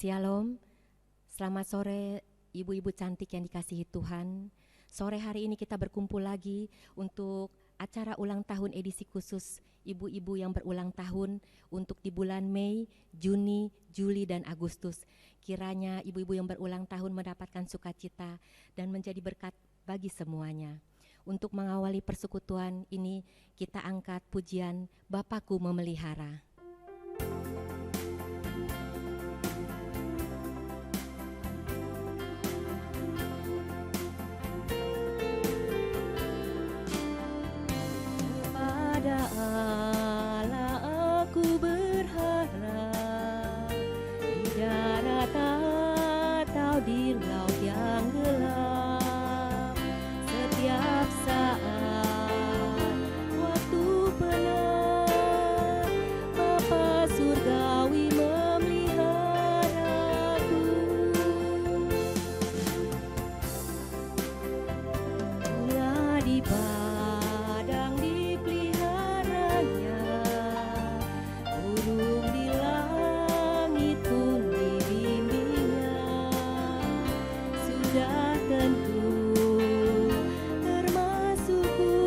Shalom, selamat sore ibu-ibu cantik yang dikasihi Tuhan. Sore hari ini kita berkumpul lagi untuk acara ulang tahun edisi khusus ibu-ibu yang berulang tahun untuk di bulan Mei, Juni, Juli, dan Agustus. Kiranya ibu-ibu yang berulang tahun mendapatkan sukacita dan menjadi berkat bagi semuanya. Untuk mengawali persekutuan ini, kita angkat pujian Bapakku Memelihara. Allah aku berharap di darat atau di laut yang gelap, setiap saat waktu penat Bapa surgawi memeliharaku. Bunga di padang burung di langit pun dibimbingnya, sudah tentu termasukku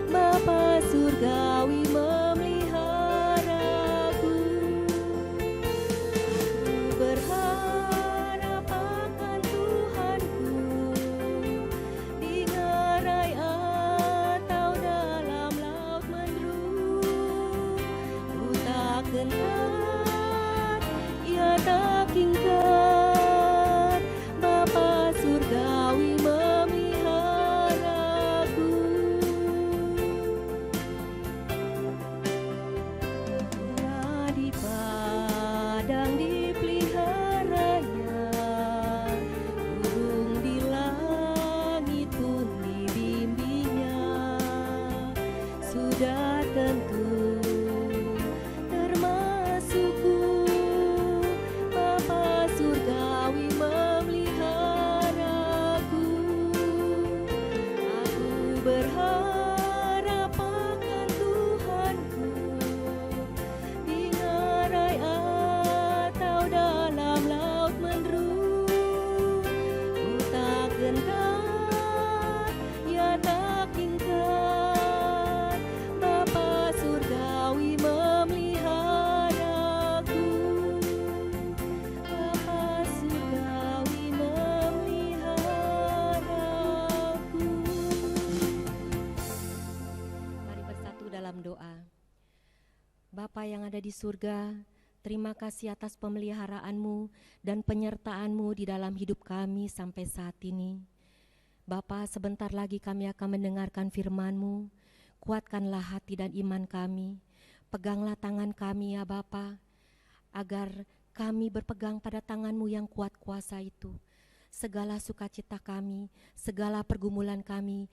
Bapa surgawi memeliharaku. Aku berharap akan Tuhanku di ngarai atau dalam laut mendung. Kenal, ia tak ingkar, Bapa surgawi memeliharaku. Bunga di padang dipeliharanya, burung di langit pun dibimbingnya, sudah tentu Bapa surgawi memeliharaku. Aku berharap akan Tuhanku di ngarai atau dalam laut mendung. Ku tak gentar, ia tak ingkar, Bapa surgawi memeliharaku. Bapa surgawi memeliharaku. Mari bersatu dalam doa. Bapa yang ada di surga, terima kasih atas pemeliharaanmu dan penyertaanmu di dalam hidup kami sampai saat ini. Bapa, sebentar lagi kami akan mendengarkan firman-Mu. Kuatkanlah hati dan iman kami. Peganglah tangan kami ya Bapa, agar kami berpegang pada tangan-Mu yang kuat kuasa itu. Segala sukacita kami, segala pergumulan kami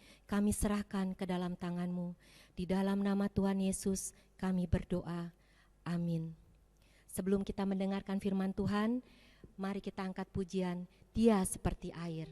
serahkan ke dalam tangan-Mu. Di dalam nama Tuhan Yesus kami berdoa. Amin. Sebelum kita mendengarkan firman Tuhan, mari kita angkat pujian Dia Seperti Air.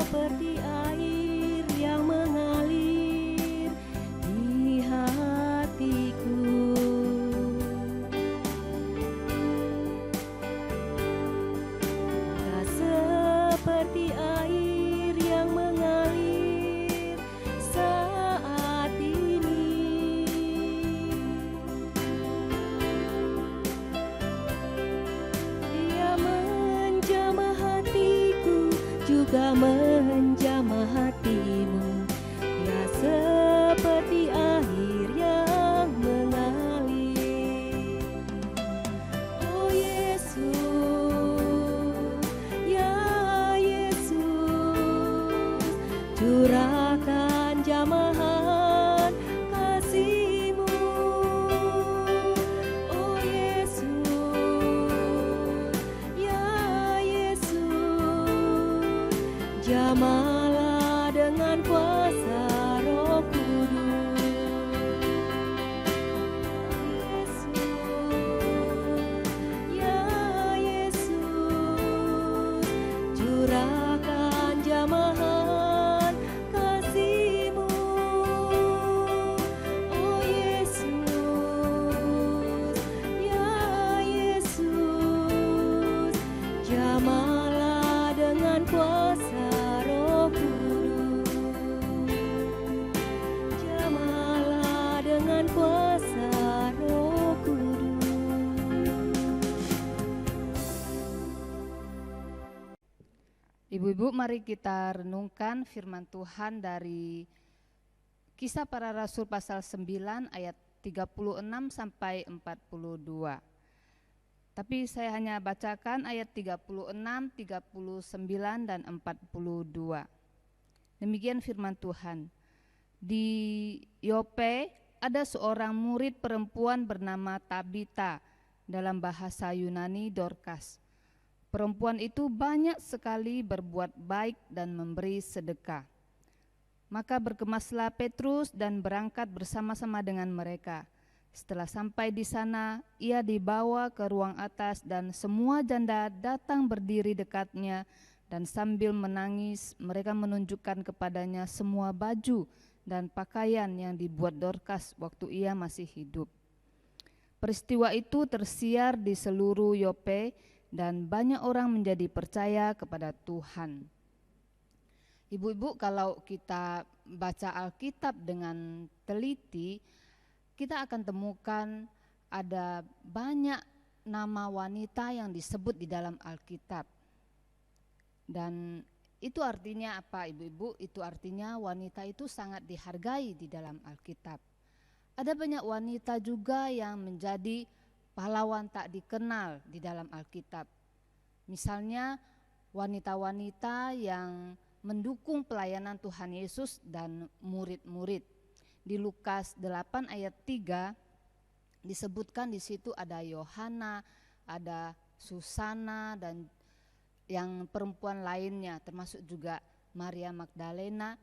Seperti air yang mengalir di hatiku, tak seperti air yang mengalir saat ini. Dia menjamah hatiku, juga menjamah hatimu. Dia seperti air yang mengalir. Oh Yesus, ya Yesus, curahkan jamahan kasih-Mu. Oh Yesus, ya Yesus, jamalah dengan kuasa Roh Kudus. Ya Yesus, curahkan jamahan kasih-Mu. Oh Yesus, ya Yesus, jamahlah dengan kuasa Roh Kudus. Jamahlah dengan kuasa Roh Kudus. Ibu-ibu, mari kita renungkan firman Tuhan dari Kisah Para Rasul pasal 9 ayat 36 sampai 42. Tapi saya hanya bacakan ayat 36, 39 dan 42. Demikian firman Tuhan. Di Yope ada seorang murid perempuan bernama Tabita, dalam bahasa Yunani Dorcas. Perempuan itu banyak sekali berbuat baik dan memberi sedekah. Maka bergemaslah Petrus dan berangkat bersama-sama dengan mereka. Setelah sampai di sana, ia dibawa ke ruang atas dan semua janda datang berdiri dekatnya, dan sambil menangis mereka menunjukkan kepadanya semua baju dan pakaian yang dibuat Dorcas waktu ia masih hidup. Peristiwa itu tersiar di seluruh Yope dan banyak orang menjadi percaya kepada Tuhan. Ibu-ibu, kalau kita baca Alkitab dengan teliti, kita akan temukan ada banyak nama wanita yang disebut di dalam Alkitab. Dan itu artinya apa, ibu-ibu? Itu artinya wanita itu sangat dihargai di dalam Alkitab. Ada banyak wanita juga yang menjadi pahlawan tak dikenal di dalam Alkitab. Misalnya wanita-wanita yang mendukung pelayanan Tuhan Yesus dan murid-murid. Di Lukas 8 ayat 3 disebutkan di situ ada Yohana, ada Susana dan yang perempuan lainnya, termasuk juga Maria Magdalena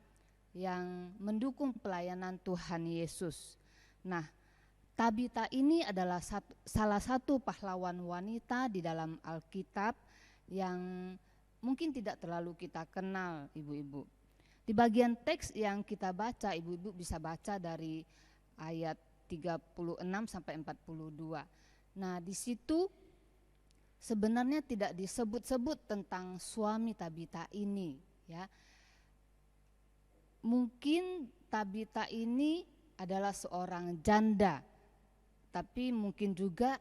yang mendukung pelayanan Tuhan Yesus. Nah, Tabita ini adalah salah satu pahlawan wanita di dalam Alkitab yang mungkin tidak terlalu kita kenal, ibu-ibu. Di bagian teks yang kita baca, ibu-ibu bisa baca dari ayat 36 sampai 42. Nah, di situ sebenarnya tidak disebut-sebut tentang suami Tabita ini, ya. Mungkin Tabita ini adalah seorang janda, tapi mungkin juga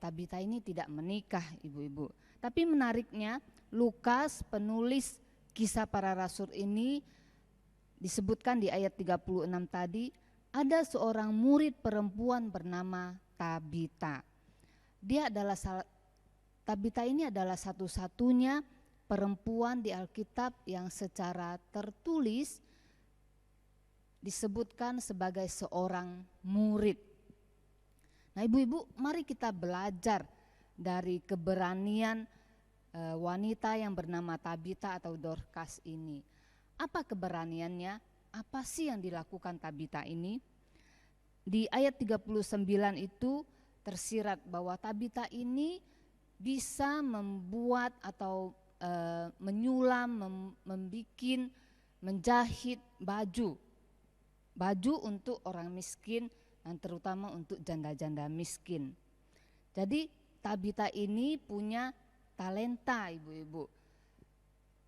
Tabita ini tidak menikah, ibu-ibu. Tapi menariknya, Lukas, penulis Kisah Para Rasul ini, disebutkan di ayat 36 tadi, ada seorang murid perempuan bernama Tabita. Tabita ini adalah satu-satunya perempuan di Alkitab yang secara tertulis disebutkan sebagai seorang murid. Nah, ibu-ibu, mari kita belajar dari keberanian wanita yang bernama Tabita atau Dorcas ini. Apa keberaniannya? Apa sih yang dilakukan Tabita ini? Di ayat 39 itu tersirat bahwa Tabita ini bisa membuat atau menyulam, menjahit baju untuk orang miskin dan terutama untuk janda-janda miskin. Jadi Tabita ini punya talenta, ibu-ibu.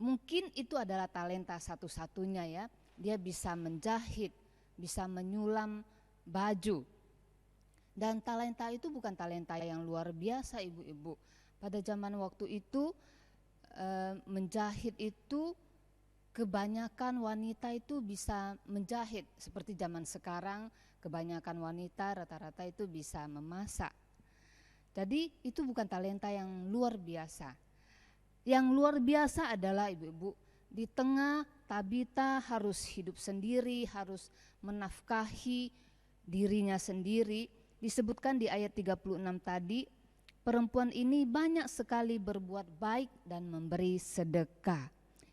Mungkin itu adalah talenta satu-satunya, ya. Dia bisa menjahit, bisa menyulam baju. Dan talenta itu bukan talenta yang luar biasa, ibu-ibu. Pada zaman waktu itu menjahit itu kebanyakan wanita itu bisa menjahit. Seperti zaman sekarang kebanyakan wanita rata-rata itu bisa memasak. Jadi itu bukan talenta yang luar biasa. Yang luar biasa adalah, ibu-ibu, di tengah Tabita harus hidup sendiri, harus menafkahi dirinya sendiri. Disebutkan di ayat 36 tadi, perempuan ini banyak sekali berbuat baik dan memberi sedekah.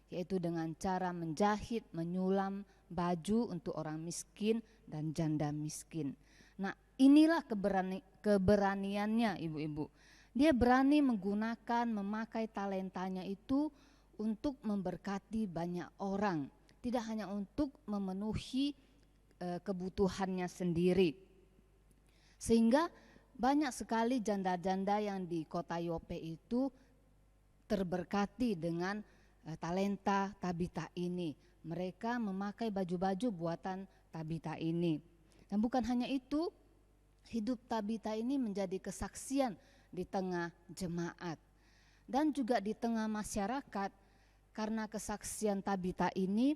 yaitu dengan cara menjahit, menyulam baju untuk orang miskin dan janda miskin. Nah, inilah keberaniannya ibu-ibu. Dia berani memakai talentanya itu untuk memberkati banyak orang, tidak hanya untuk memenuhi kebutuhannya sendiri. Sehingga banyak sekali janda-janda yang di kota Yope itu terberkati dengan talenta Tabita ini. Mereka memakai baju-baju buatan Tabita ini. Dan bukan hanya itu, hidup Tabita ini menjadi kesaksian di tengah jemaat dan juga di tengah masyarakat. Karena kesaksian Tabita ini,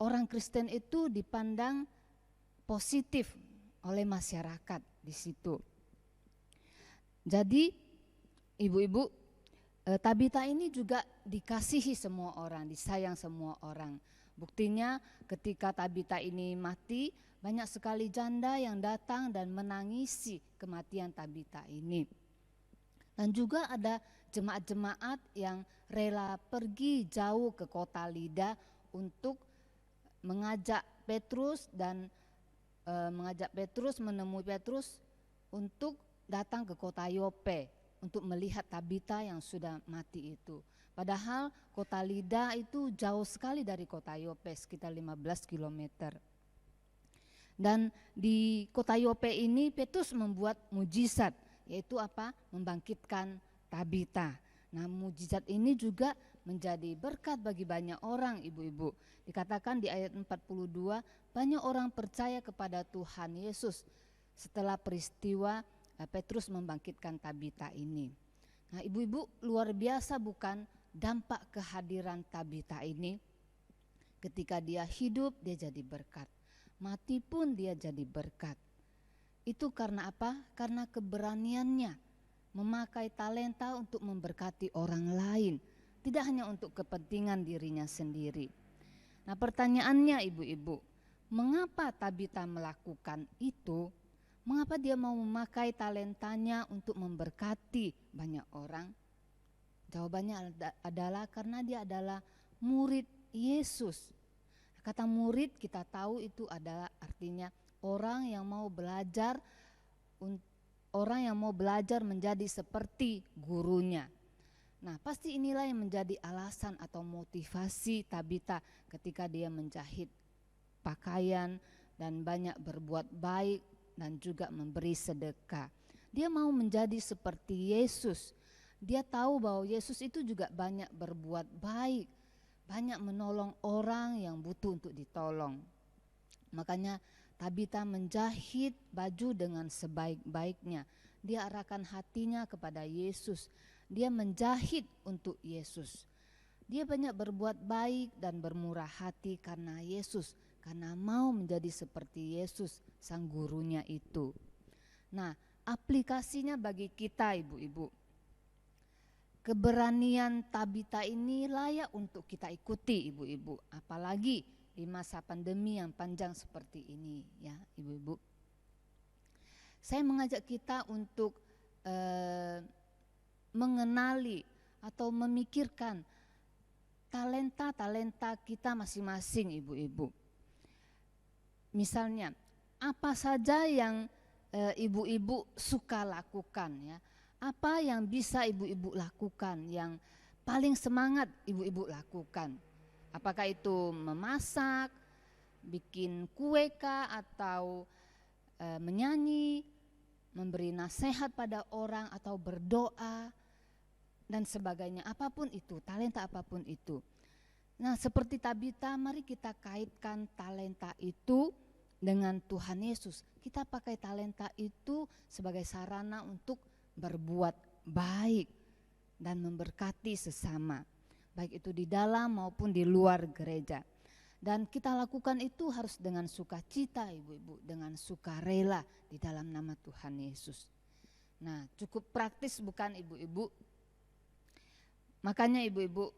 orang Kristen itu dipandang positif oleh masyarakat di situ. Jadi ibu-ibu, Tabita ini juga dikasihi semua orang, disayang semua orang. Buktinya ketika Tabita ini mati, banyak sekali janda yang datang dan menangisi kematian Tabita ini. Dan juga ada jemaat-jemaat yang rela pergi jauh ke kota Lida untuk mengajak Petrus menemui Petrus untuk datang ke kota Yope untuk melihat Tabita yang sudah mati itu. Padahal kota Lida itu jauh sekali dari kota Yope, sekitar 15 km. Dan di kota Yope ini Petrus membuat mujizat, yaitu apa? Membangkitkan Tabita. Nah, mujizat ini juga menjadi berkat bagi banyak orang, ibu-ibu. Dikatakan di ayat 42, banyak orang percaya kepada Tuhan Yesus setelah peristiwa Petrus membangkitkan Tabita ini. Nah, ibu-ibu, luar biasa bukan dampak kehadiran Tabita ini? Ketika dia hidup, dia jadi berkat. Mati pun dia jadi berkat. Itu karena apa? Karena keberaniannya memakai talenta untuk memberkati orang lain, tidak hanya untuk kepentingan dirinya sendiri. Nah, pertanyaannya ibu-ibu, mengapa Tabita melakukan itu? Mengapa dia mau memakai talentanya untuk memberkati banyak orang? Jawabannya adalah karena dia adalah murid Yesus. Kata murid kita tahu itu adalah artinya orang yang mau belajar menjadi seperti gurunya. Nah, pasti inilah yang menjadi alasan atau motivasi Tabita ketika dia menjahit pakaian dan banyak berbuat baik dan juga memberi sedekah. Dia mau menjadi seperti Yesus. Dia tahu bahwa Yesus itu juga banyak berbuat baik, banyak menolong orang yang butuh untuk ditolong. Makanya Tabita menjahit baju dengan sebaik-baiknya. Dia arahkan hatinya kepada Yesus. Dia menjahit untuk Yesus. Dia banyak berbuat baik dan bermurah hati karena Yesus, karena mau menjadi seperti Yesus, sang gurunya itu. Nah, aplikasinya bagi kita ibu-ibu, keberanian Tabita ini layak untuk kita ikuti ibu-ibu, apalagi di masa pandemi yang panjang seperti ini ya ibu-ibu. Saya mengajak kita untuk mengenali atau memikirkan talenta-talenta kita masing-masing ibu-ibu. Misalnya, apa saja yang ibu-ibu suka lakukan ya? Apa yang bisa ibu-ibu lakukan, yang paling semangat ibu-ibu lakukan? Apakah itu memasak, bikin kue kah, atau menyanyi, memberi nasihat pada orang, atau berdoa, dan sebagainya. Apapun itu, talenta apapun itu. Nah, seperti Tabita, mari kita kaitkan talenta itu dengan Tuhan Yesus. Kita pakai talenta itu sebagai sarana untuk berbuat baik dan memberkati sesama, baik itu di dalam maupun di luar gereja. Dan kita lakukan itu harus dengan sukacita ibu-ibu, dengan sukarela di dalam nama Tuhan Yesus. Nah, cukup praktis bukan ibu-ibu? Makanya ibu-ibu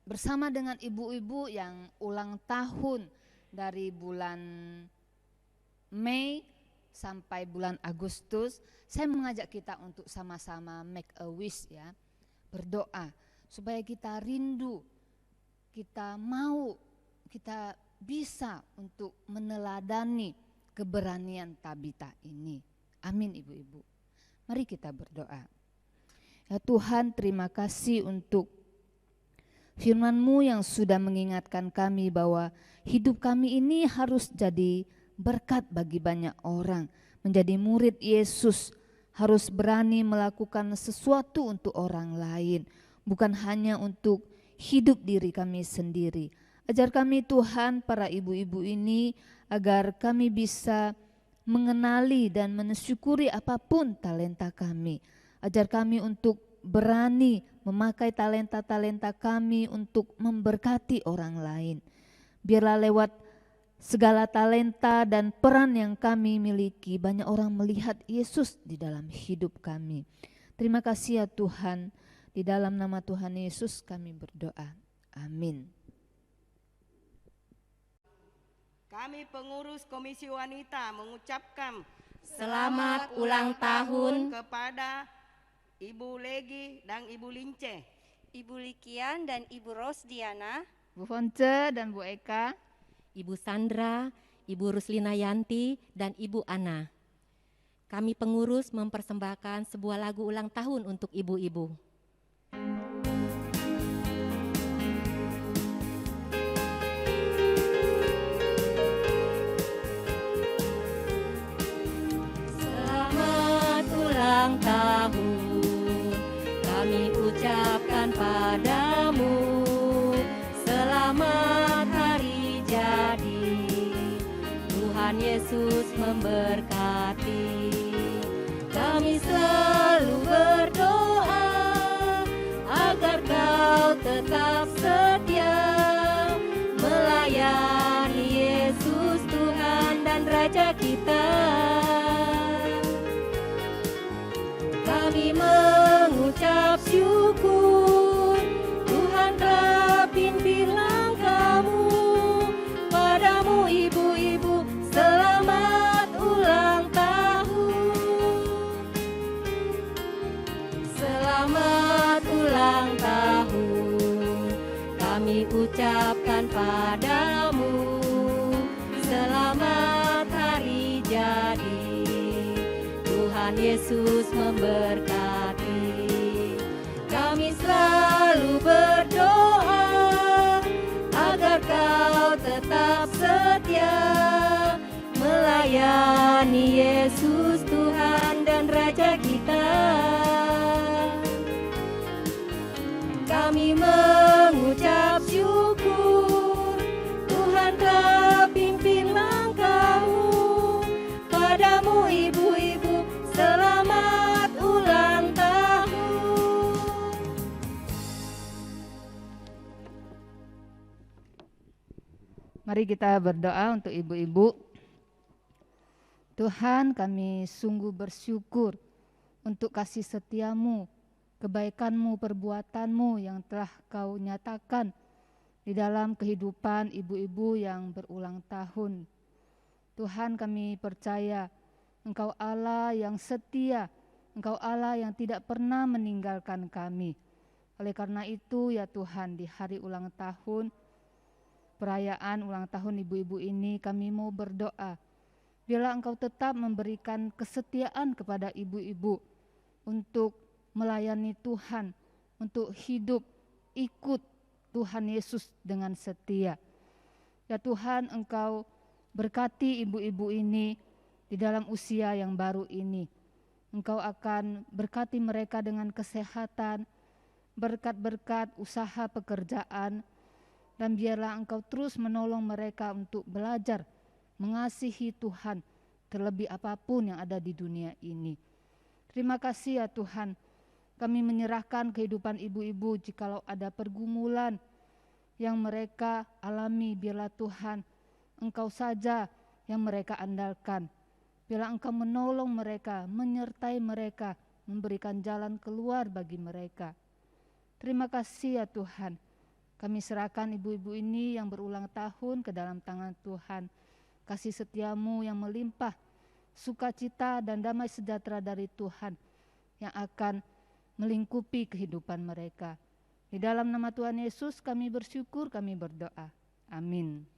bersama dengan ibu-ibu yang ulang tahun dari bulan Mei sampai bulan Agustus, saya mengajak kita untuk sama-sama make a wish ya, berdoa supaya kita rindu, kita mau, kita bisa untuk meneladani keberanian Tabita ini. Amin ibu-ibu. Mari kita berdoa. Ya Tuhan, terima kasih untuk firman-Mu yang sudah mengingatkan kami bahwa hidup kami ini harus jadi berkat bagi banyak orang. Menjadi murid Yesus harus berani melakukan sesuatu untuk orang lain, bukan hanya untuk hidup diri kami sendiri. Ajar kami Tuhan, para ibu-ibu ini, agar kami bisa mengenali dan mensyukuri apapun talenta kami. Ajar kami untuk berani memakai talenta-talenta kami untuk memberkati orang lain. Biarlah lewat segala talenta dan peran yang kami miliki, banyak orang melihat Yesus di dalam hidup kami. Terima kasih ya Tuhan, di dalam nama Tuhan Yesus kami berdoa. Amin. Kami pengurus Komisi Wanita mengucapkan Selamat ulang tahun kepada Ibu Legi dan Ibu Lince, Ibu Likian dan Ibu Rosdiana, Bu Fonce dan Bu Eka, Ibu Sandra, Ibu Ruslina Yanti, dan Ibu Ana. Kami pengurus mempersembahkan sebuah lagu ulang tahun untuk ibu-ibu. Selamat ulang tahun, kami ucapkan padamu. Selamat hari jadi, Tuhan Yesus memberkati. Kami selalu berdoa agar kau tetap setia melayani Yesus Tuhan dan Raja kita. Kami mengucap syukur, Tuhan telah pimpin langkahmu. Padamu ibu-ibu, selamat ulang tahun. Selamat ulang tahun, kami ucapkan padamu. Selamat hari jadi, Tuhan Yesus memberkati. Kami selalu berdoa agar kau tetap setia melayani Yesus Tuhan dan Raja kita. Kami mengucap syukur, Tuhan telah pimpin langkahmu. Padamu ibu-ibu, selamat ulang tahun. Mari kita berdoa untuk ibu-ibu. Tuhan, kami sungguh bersyukur untuk kasih setiamu, kebaikanmu, perbuatanmu yang telah kau nyatakan di dalam kehidupan ibu-ibu yang berulang tahun. Tuhan, kami percaya Engkau Allah yang setia, Engkau Allah yang tidak pernah meninggalkan kami. Oleh karena itu ya Tuhan, di hari ulang tahun, perayaan ulang tahun ibu-ibu ini, kami mau berdoa. Biarlah Engkau tetap memberikan kesetiaan kepada ibu-ibu untuk melayani Tuhan, untuk hidup ikut Tuhan Yesus dengan setia. Ya Tuhan, Engkau berkati ibu-ibu ini di dalam usia yang baru ini. Engkau akan berkati mereka dengan kesehatan, berkat-berkat usaha pekerjaan, dan biarlah Engkau terus menolong mereka untuk belajar mengasihi Tuhan terlebih apapun yang ada di dunia ini. Terima kasih ya Tuhan, kami menyerahkan kehidupan ibu-ibu jikalau ada pergumulan yang mereka alami. Biarlah Tuhan, Engkau saja yang mereka andalkan. Biarlah Engkau menolong mereka, menyertai mereka, memberikan jalan keluar bagi mereka. Terima kasih ya Tuhan, kami serahkan ibu-ibu ini yang berulang tahun ke dalam tangan Tuhan. Kasih setiamu yang melimpah, sukacita dan damai sejahtera dari Tuhan yang akan melingkupi kehidupan mereka. Di dalam nama Tuhan Yesus kami bersyukur, kami berdoa. Amin.